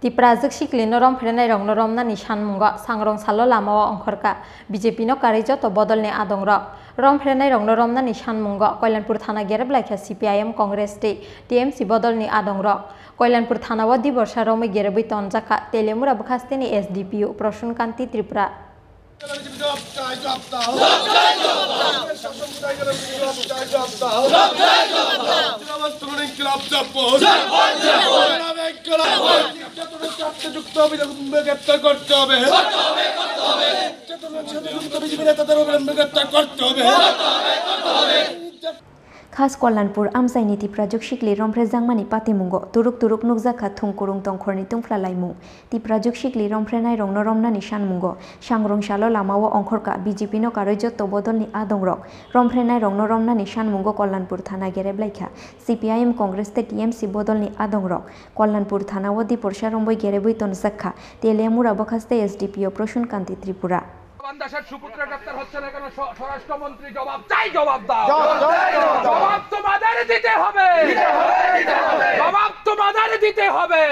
Tiprazuk sikli norom frenai rong norom na nishan mungo sangrong salo lama ongkhorka BJP no karijo to bodol ne adong rok rom frenai rong norom na nishan mungo Koilanpur thana gerab laikha CPIM Congress te TMC bodol ne adong rok Koilanpur thana wa diborsa romai gerabai tonjaka telemura bukhaste ni SDPU Proshun Kanti Tripura Khas Koilanpur amsaini Tiprazuk sikli romfre jangmani patimungo turuk nukjaka thungkurung tongkhorni tungfla laimung Tiprazuk sikli romfre nai rong noromna ni sanmungo sangrong salo lamao ongkhorka BJP no karojo to bodolni adongrok romfre nai rong noromna ni sanmungo Koilanpur thana gereblaikha CPIM Congress te TMC bodolni adongrok Koilanpur thana o diporsa romboi gereboi tonjakha telemura bokhaste SDPO Proshun Kanti Tripura দেশের সুপুত্র গ্রেফতার হচ্ছে না কেন স্বরাষ্ট্রমন্ত্রী জবাব চাই জবাব দাও জবাব তোমাদের দিতে হবে জবাব তোমাদের দিতে হবে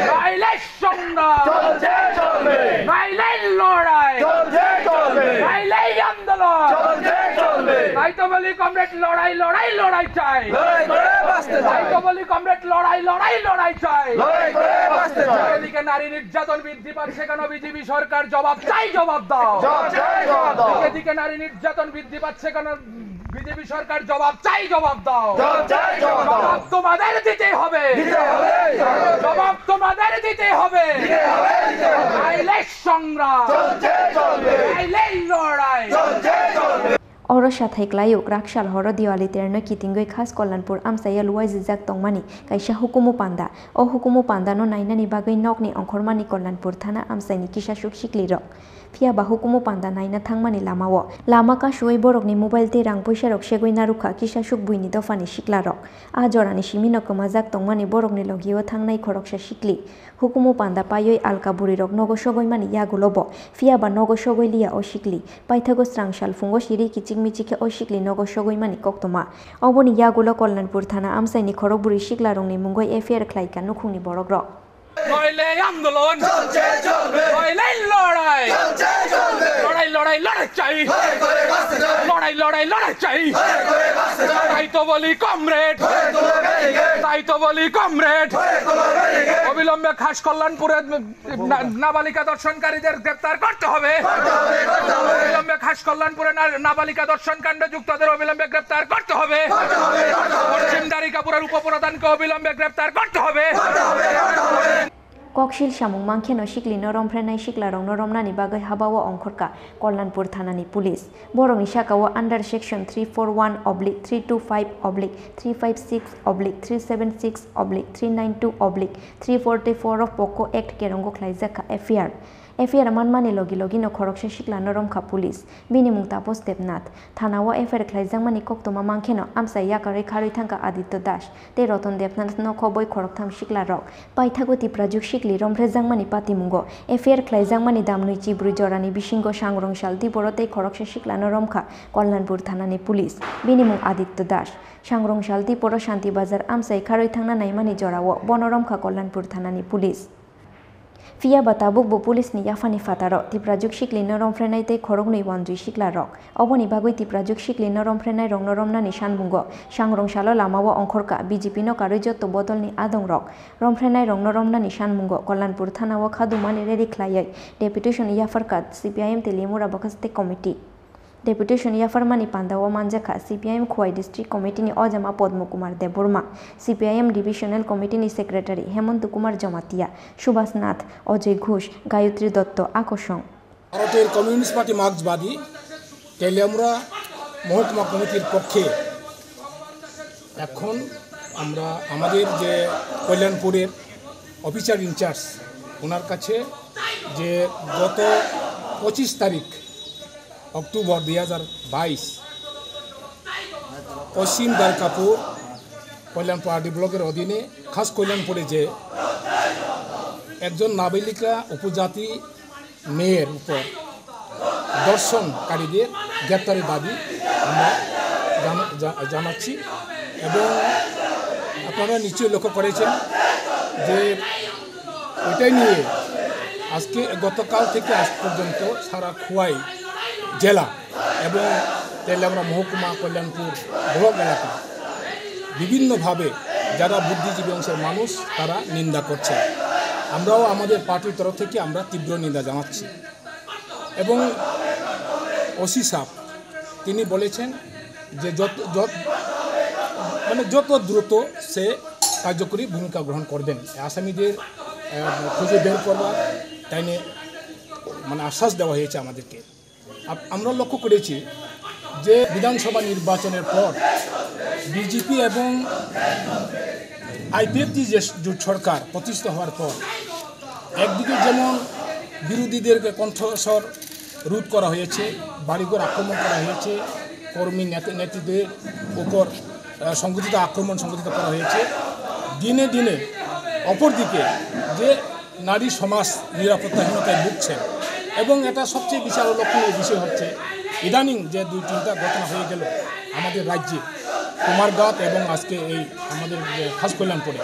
নাইলে সংগ্রাম চলছে চলবে নাইলে লড়াই চলছে চলবে নাইলে আন্দোলন চলছে চলবে তাই তো বলি কমরেড লড়াই লড়াই লড়াই চাই লড়াই করে বাঁচতে চাই তাই তো বলি কমরেড লড়াই লড়াই লড়াই চাই লড়াই করে বাঁচতে চাই এদিকে নারী নির্যাতন বৃদ্ধি পাচ্ছে কেন বিজেপি সরকার জবাব চাই জবাব দাও এদিকে নারী নির্যাতন বৃদ্ধি পাচ্ছে কেন বিজেপি সরকার জবাব চাই জবাব দাও জবাব তোমাদের দিতে হবে জবাব তোমাদের দিতে হবে নাইলে সংগ্রাম নাইলে লড়াই Oro shathai klayuk rakshal horo diwali terno kitingoi khas Koilanpur amsaya luwai jijak tongmani kaisa hukumu panda o hukumu panda no nainani bagoi nokni ongkhormani Koilanpur thana amsaini kisashuk sikli rok Pia ba hukumu panda naina thangmani lamao lama ka shuai borokni mobile te rang poisa rok segoi narukha kisashuk buini dofani sikla rok a jorani simino komajak tongmani borokni logio thangnai khoroksa sikli hukumu panda payoi alka buri rok nogo sogoimani yagulobo Pia ba nogo sogoilia o sikli paithago strangshal fungo siri michike o sikli nogo sogoimani koktoma oboni yagulo Koilanpur thana amsaini khorokburi sikla rongni mungoi affair khlaika nukhungni borok rok নইলে আন্দোলন চলছে চলবে নইলে লড়াই চলছে চলবে লড়াই লড়াই লড়াই চাই লড়াই করে বাঁচতে চাই লড়াই লড়াই লড়াই চাই লড়াই করে বাঁচতে চাই তাই তো বলি কমরেড তাই তো বলি কমরেড অবিলম্বে খাস কল্যাণপুরে নাবালিকা দর্শনকারীদের গ্রেফতার করতে হবে অবিলম্বে খাস কল্যাণপুরে নাবালিকা দর্শন কাণ্ডে যুক্তদের অবিলম্বে গ্রেফতার করতে হবে পশ্চিম দ্বারিকাপুরের উপপ্রধানকে অবিলম্বে গ্রেফতার করতে হবে Kokshil samung mangkheno sikli norom frenai sikla rong noromnani bagai habawa ongkhorka Koilanpur thanani police borongni sakao under section 341/325/376/372/392/344 of POCO Act kerongo khlaijaka FIR manmani logi no khoroksa sikla norom kha police binimung tapos Debnath thanawa FIR khlaijangmani koktoma mangkheno amsa yakare kharoi thangka Aditya Das te Roton Debnath no khoboi khoroktham sikla rok paithago Tiprazuk sikli romfre jangmani patimungo FIR khlaijangmani damnui chibrui jorani bisingo sangrong sal diborote khoroksa sikla norom kha Koilanpur thanani police binimung Aditya Das sangrong sal diboro Shanti Bazar amsai kharoi thangna naimani jorao bonorom kha Koilanpur thanani police Pia batabuk bo police ni yafani fataro Tiprazuk sikli norom frenai te khorognui wanjui sikla rok oboni bagoi Tiprazuk sikli norom frenai rong noromna ni sanbungo sangrong salo lamao ongkhorka BJP no karojo to bodolni adong rok rom frenai rong noromna ni sanbungo Koilanpur thanao khadumani redi khlaiai deputation yafarkat CPIM telimura bokhaste committee Deputation Yafarmani Pandawa Manjaka CPIM Khwai District Committee ni Ojama Podmo Kumar Deburma CPIM Divisional Committee ni Secretary Hemant Kumar Jamatia Subhas Nath Ajay Ghosh Gayatri Dotto Akoshong ভারতের communist party মার্ক্সবাদী Teliamura মহকুমা কমিটির পক্ষে এখন আমরা আমাদের যে কল্যাণপুরের officer in charge ওনার কাছে যে গত 25 তারিখ অক্টোবর 2022 পশ্চিম দ্বারকাপুর কল্যাণপুর আরডি ব্লকের অধীনে খাস কল্যাণপুরে যে একজন নাবালিকা উপজাতি মেয়ের উপর দর্শনকারীদের গ্রেপ্তারের দাবি আমরা জানাচ্ছি এবং আপনারা নিশ্চয়ই লক্ষ্য করেছেন যে এটাই নিয়ে আজকে গতকাল থেকে আজ পর্যন্ত সারা খোয়াই জেলা এবং তেলেঙ্গানা মহকুমা কল্যাণপুর ব্লক এলাকা বিভিন্নভাবে যারা বুদ্ধিজীবী অংশের মানুষ তারা নিন্দা করছে। আমরাও আমাদের পার্টির তরফ থেকে আমরা তীব্র নিন্দা জানাচ্ছি এবং ওসি সাহেব তিনি বলেছেন যে যত দ্রুত সে কার্যকরী ভূমিকা গ্রহণ করবেন, আসামিদের খুঁজে বের করবার তাই নিয়ে আশ্বাস দেওয়া হয়েছে আমাদেরকে। আমরা লক্ষ্য করেছি যে বিধানসভা নির্বাচনের পর বিজেপি এবং আইপিএফটি যে জোট সরকার প্রতিষ্ঠিত হওয়ার পর একদিকে যেমন বিরোধীদেরকে কণ্ঠস্বর রোধ করা হয়েছে, বাড়িঘর আক্রমণ করা হয়েছে, কর্মী নেতাদের উপর সংগঠিত আক্রমণ সংগঠিত করা হয়েছে, দিনে দিনে অপরদিকে যে নারী সমাজ নিরাপত্তাহীনতায় ভুগছেন এবং এটা সবচেয়ে বিশাল লক্ষণীয় বিষয় হচ্ছে ইদানিং যে 2-3টা ঘটনা হয়ে গেল আমাদের রাজ্যে কুমারঘাট এবং আজকে এই আমাদের খাস কল্যাণপুরে,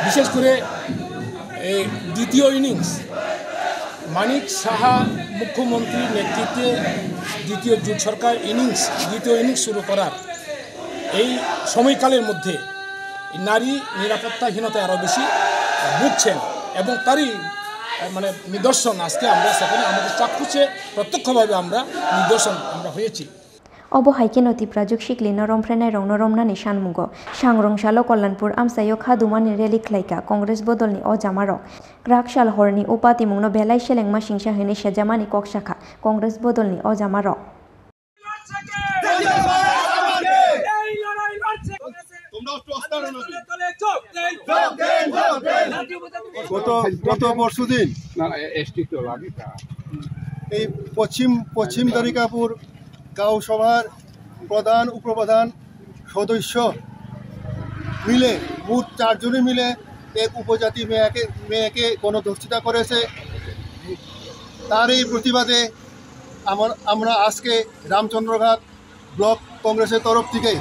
বিশেষ করে এই দ্বিতীয় ইনিংস মানিক সাহা মুখ্যমন্ত্রীর নেতৃত্বে দ্বিতীয় জোট সরকার দ্বিতীয় ইনিংস শুরু করার এই সময়কালের মধ্যে নারী নিরাপত্তাহীনতায় আরও বেশি ভুগছেন এবং তারই নিদর্শন আজকে আমরা সেখানে আমাদের চাক্ষুষে প্রত্যক্ষভাবে আমরা নিদর্শন আমরা হয়েছি। অবহাইকে নথি প্রাজুক শিকলি নরমফ্রেনাই রং নরমনানি সানমুগ সাংরংশালো কল্যাণপুর আমসাইও খাদুমানি রেলি খ্লাইকা কংগ্রেস বদলনি অজামারক গ্রাকশাল হরনি উপাতিমুংনো বেলাই সেলেংমা সিংসা হেনি সেজামানি ককশাখা কংগ্রেস বদলনি অজামারক গত পরশুদিন এই পশ্চিম দ্বারিকাপুর গাঁও সভার প্রধান উপপ্রধান সদস্য মিলে মোট 4 জনে মিলে এক উপজাতি মেয়েকে গণধর্ষিতা করেছে। তার এই প্রতিবাদে আমরা আজকে রামচন্দ্রঘাট ব্লক কংগ্রেসের তরফ থেকে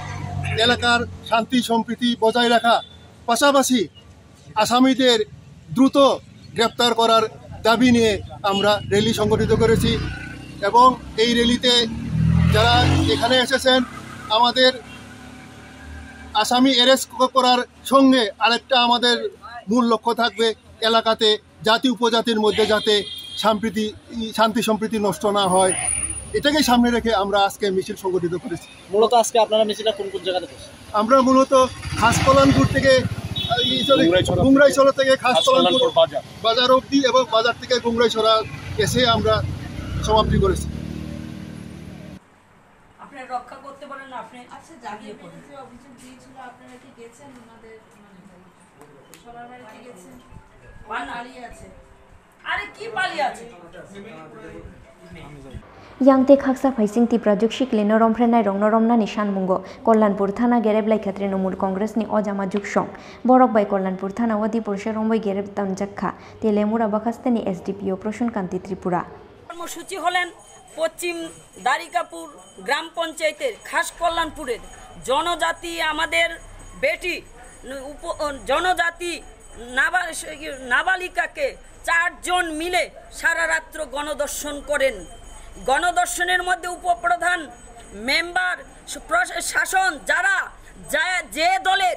এলাকার শান্তি সম্প্রীতি বজায় রাখা পাশাপাশি আসামিদের দ্রুত গ্রেপ্তার করার দাবি নিয়ে আমরা র্যালি সংগঠিত করেছি এবং এই র্যালিতে যারা এখানে এসেছেন আমাদের আসামি অ্যারেস্ট করার সঙ্গে আরেকটা আমাদের মূল লক্ষ্য থাকবে এলাকাতে জাতি উপজাতির মধ্যে যাতে শান্তি সম্প্রীতি নষ্ট না হয়, এটাকে সামনে রেখে আমরা আজকে মিছিল সংগঠিত করেছি। মূলত আজকে আপনারা মিছিলটা কোন কোন জায়গাতে করছেন? আমরা মূলত খাসকল্যাণপুর থেকে গুংরাইছড়া থেকে খাসকল্যাণপুর বাজার অবধি এবং বাজার থেকে গুংরাইছড়া এসে আমরা সমাপ্তি করেছি। আপনি রক্ষা করতে পারেন না, আপনি আচ্ছা জানিয়ে পড়েন যে অভিযোগ দিয়েছিল আপনারা কি গেছেন ওনাদের সবার বাড়িতে গেছেন? পালিয়ে আছে। আরে কি পালিয়ে আছে? ইয়াংতে খাকসা ফাইসিং তিপ্রাজুক শিকলি নরমফ্রেনাই রং নরমনানি সানমুঙ্গ কল্যাণপুর থানা গেরেবলাই ক্ষেত্রে নমুল কংগ্রেসনি অজামা যুগসং বরকবাই কল্যাণপুর থানা ওয়াদিপুর রম্বই গেরেব তামজাক্ষা তেলেমুরা বাখাস্তেনি এসডিপিও প্রসূনকান্তি ত্রিপুরা কর্মসূচি হলেন পশ্চিম দ্বারিকাপুর গ্রাম পঞ্চায়েতের খাস কল্যাণপুরের জনজাতি আমাদের বেটি জনজাতি নাবালিকাকে 4 জন মিলে সারা রাত্র গণদর্শন করেন। গণদর্শনের মধ্যে উপপ্রধান মেম্বার শাসন যারা যে দলের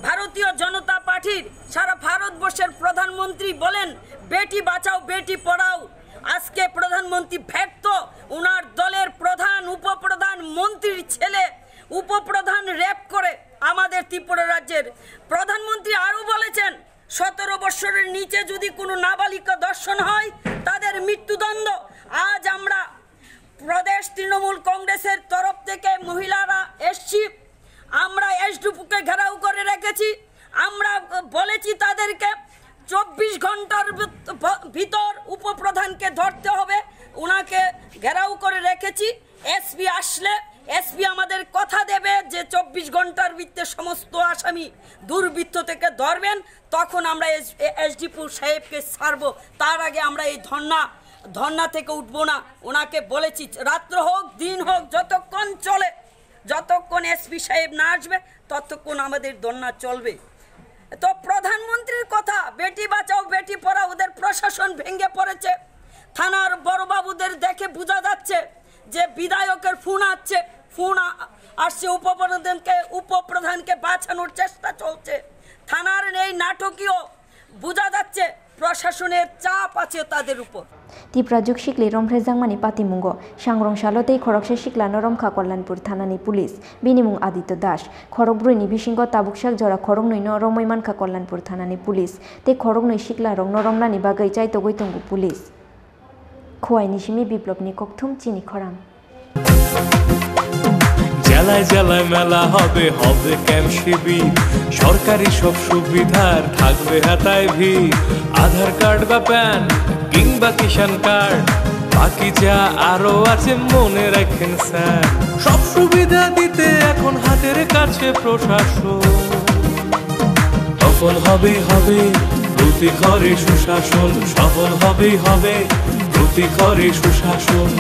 ভারতীয় জনতা পার্টির সারা ভারতবর্ষের প্রধানমন্ত্রী বলেন বেটি বাঁচাও বেটি পড়াও, আজকে প্রধানমন্ত্রী ব্যর্থ, ওনার দলের প্রধান উপপ্রধান মন্ত্রীর ছেলে উপপ্রধান রেপ করে আমাদের ত্রিপুরা রাজ্যের প্রধানমন্ত্রী আরও বলেছেন 17 বছরের নিচে যদি কোনো নাবালিকা ধর্ষণ হয় তাদের মৃত্যুদণ্ড। আজ আমরা প্রদেশ তৃণমূল কংগ্রেসের তরফ থেকে মহিলারা এসছি, আমরা এসডিপিকে ঘেরাও করে রেখেছি। আমরা বলেছি তাদেরকে 24 ঘন্টার ভিতর উপপ্রধানকে ধরতে হবে, ওনাকে ঘেরাও করে রেখেছি। এসপি আসলে এসপি আমাদের কথা দেবে যে 24 ঘন্টার ভিতরে সমস্ত আসামি দুর্বৃত্ত থেকে ধরবেন, তখন আমরা এসডিপি সাহেবকে ছাড়বো। তার আগে আমরা এই ধর্না থেকে উঠবো না। ওনাকে বলেছি রাত্র হোক দিন হোক যতক্ষণ চলে, যতক্ষণ এসপি সাহেব না আসবে ততক্ষণ আমাদের ধর্না চলবে। তো প্রধানমন্ত্রীর কথা বেটি বাঁচাও বেটি পড়াও প্রশাসন ভেঙে পড়েছে। থানার বড়বাবুদের দেখে বোঝা যাচ্ছে যে বিধায়কের ফোন আসছে, উপপ্রধানকে বাঁচানোর চেষ্টা চলছে। থানার এই নাটকীয় বোঝা যাচ্ছে প্রশাসনের চাপ আছে তাদের উপর। তিপ্রাजुক শিকলি রমফ্রেজাংমানি পাতিমুঙ্গ সাংরং সালতেই খরকসে শিকলা নরমখা কল্যাণপুর থানানি পুলিশ বিনিমুং আদিত্য দাস খরকব্রুইনি বিশিঙ্গ তাবুকসাক জরা খরংনুই নরমৈমানখা কল্যাণপুর থানানি পুলিশ তে খরংনুই শিকলা রং নরমনানি বাগৈ চাইতো গৈতঙ্গু পুলিশ খোয়াই নিশিমি বিপ্লবনি ককথুম চিনি খরাং। জেলায় জেলায় মেলা হবে ক্যাম্প শিবির, সরকারি সব সুবিধার থাকবে হাতায় ভিড়। আধার কার্ড বা প্যান কিংবা কিষাণ কার্ড, বাকি যা আরো আছে মনে রাখেন স্যার। সব সুবিধা দিতে এখন হাতের কাছে প্রশাসন, সফল হবে প্রতি ঘরে সুশাসন, সফল হবে প্রতি ঘরে সুশাসন।